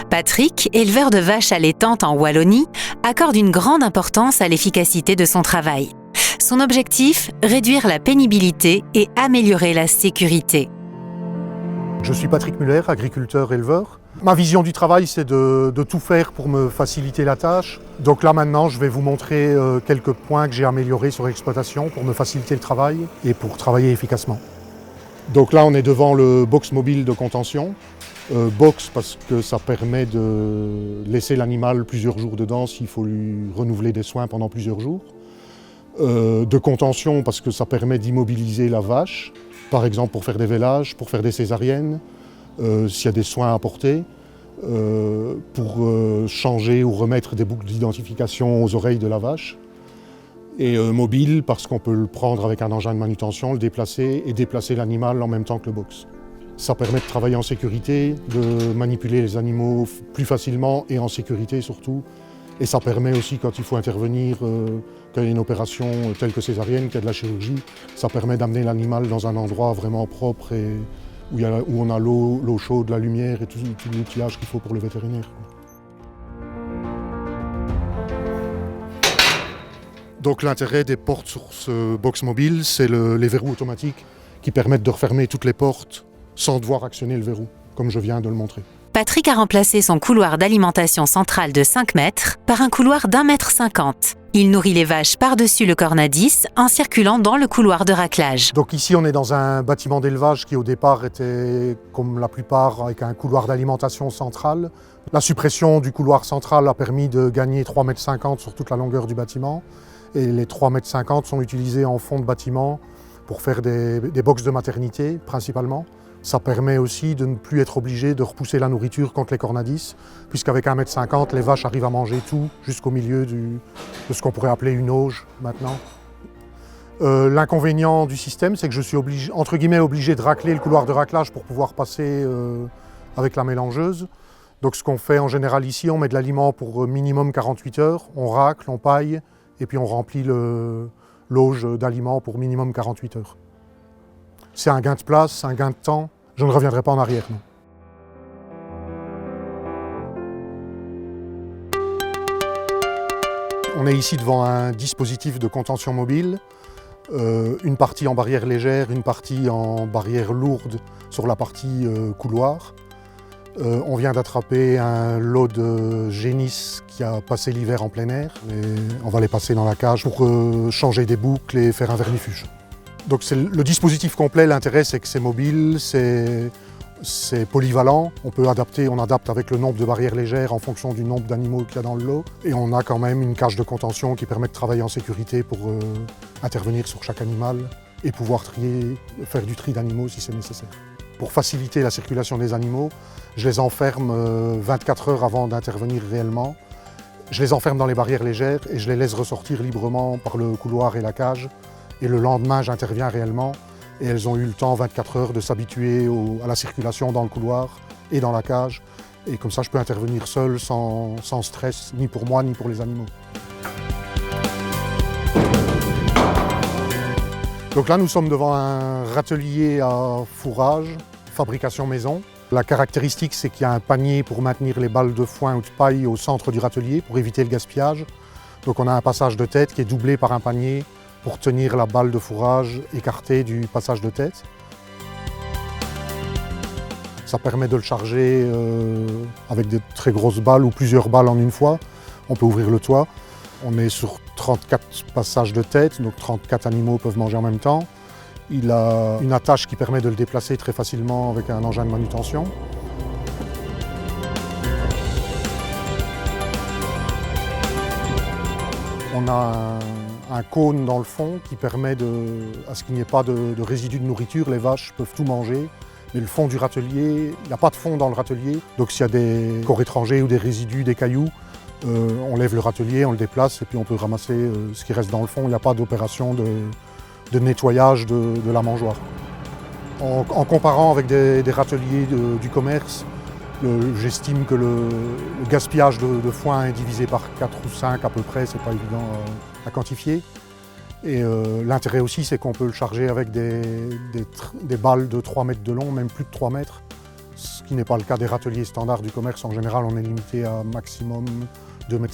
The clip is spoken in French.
Patrick, éleveur de vaches allaitantes en Wallonie, accorde une grande importance à l'efficacité de son travail. Son objectif, réduire la pénibilité et améliorer la sécurité. Je suis Patrick Muller, agriculteur-éleveur. Ma vision du travail, c'est de tout faire pour me faciliter la tâche. Donc là maintenant, je vais vous montrer quelques points que j'ai améliorés sur l'exploitation pour me faciliter le travail et pour travailler efficacement. Donc là, on est devant le box mobile de contention. Box parce que ça permet de laisser l'animal plusieurs jours dedans s'il faut lui renouveler des soins pendant plusieurs jours. De contention parce que ça permet d'immobiliser la vache, par exemple pour faire des vélages, pour faire des césariennes, s'il y a des soins à apporter, pour changer ou remettre des boucles d'identification aux oreilles de la vache. Et mobile parce qu'on peut le prendre avec un engin de manutention, le déplacer et déplacer l'animal en même temps que le box. Ça permet de travailler en sécurité, de manipuler les animaux plus facilement et en sécurité surtout. Et ça permet aussi, quand il faut intervenir, quand il y a une opération telle que césarienne, qu'il y a de la chirurgie, ça permet d'amener l'animal dans un endroit vraiment propre et où on a l'eau chaude, la lumière et tout l'outillage qu'il faut pour le vétérinaire. Donc l'intérêt des portes sur ce box mobile, c'est les verrous automatiques qui permettent de refermer toutes les portes sans devoir actionner le verrou, comme je viens de le montrer. Patrick a remplacé son couloir d'alimentation central de 5 mètres par un couloir d'1,50 m. Il nourrit les vaches par-dessus le cornadis en circulant dans le couloir de raclage. Donc ici, on est dans un bâtiment d'élevage qui au départ était, comme la plupart, avec un couloir d'alimentation central. La suppression du couloir central a permis de gagner 3,50 m sur toute la longueur du bâtiment. Et les 3,50 m sont utilisés en fond de bâtiment pour faire des boxes de maternité principalement. Ça permet aussi de ne plus être obligé de repousser la nourriture contre les cornadis, puisqu'avec 1,50 m, les vaches arrivent à manger tout jusqu'au milieu de ce qu'on pourrait appeler une auge maintenant. L'inconvénient du système, c'est que je suis entre guillemets obligé de racler le couloir de raclage pour pouvoir passer avec la mélangeuse. Donc ce qu'on fait en général ici, on met de l'aliment pour minimum 48 heures, on racle, on paille, et puis on remplit l'auge d'aliments pour minimum 48 heures. C'est un gain de place, un gain de temps. Je ne reviendrai pas en arrière, non. On est ici devant un dispositif de contention mobile, une partie en barrière légère, une partie en barrière lourde sur la partie couloir. On vient d'attraper un lot de génisses qui a passé l'hiver en plein air. Et on va les passer dans la cage pour changer des boucles et faire un vermifuge. Donc c'est le dispositif complet, l'intérêt c'est que c'est mobile, c'est polyvalent. On adapte avec le nombre de barrières légères en fonction du nombre d'animaux qu'il y a dans le lot. Et on a quand même une cage de contention qui permet de travailler en sécurité pour intervenir sur chaque animal et pouvoir faire du tri d'animaux si c'est nécessaire. Pour faciliter la circulation des animaux, je les enferme 24 heures avant d'intervenir réellement. Je les enferme dans les barrières légères et je les laisse ressortir librement par le couloir et la cage. Et le lendemain, j'interviens réellement et elles ont eu le temps, 24 heures, de s'habituer à la circulation dans le couloir et dans la cage. Et comme ça, je peux intervenir seul, sans stress, ni pour moi, ni pour les animaux. Donc là, nous sommes devant un râtelier à fourrage, fabrication maison. La caractéristique, c'est qu'il y a un panier pour maintenir les balles de foin ou de paille au centre du râtelier pour éviter le gaspillage. Donc on a un passage de tête qui est doublé par un panier pour tenir la balle de fourrage écartée du passage de tête. Ça permet de le charger avec des très grosses balles ou plusieurs balles en une fois. On peut ouvrir le toit. On est sur 34 passages de tête, donc 34 animaux peuvent manger en même temps. Il a une attache qui permet de le déplacer très facilement avec un engin de manutention. On a un cône dans le fond qui permet à ce qu'il n'y ait pas de résidus de nourriture. Les vaches peuvent tout manger. Mais le fond du râtelier, il n'y a pas de fond dans le râtelier. Donc s'il y a des corps étrangers ou des résidus, des cailloux, on lève le râtelier, on le déplace et puis on peut ramasser ce qui reste dans le fond. Il n'y a pas d'opération de nettoyage de la mangeoire. En comparant avec des râteliers du commerce, j'estime que le gaspillage de foin est divisé par 4 ou 5 à peu près, c'est pas évident à quantifier. Et l'intérêt aussi, c'est qu'on peut le charger avec des balles de 3 mètres de long, même plus de 3 mètres, ce qui n'est pas le cas des râteliers standards du commerce. En général, on est limité à maximum 2,50 m.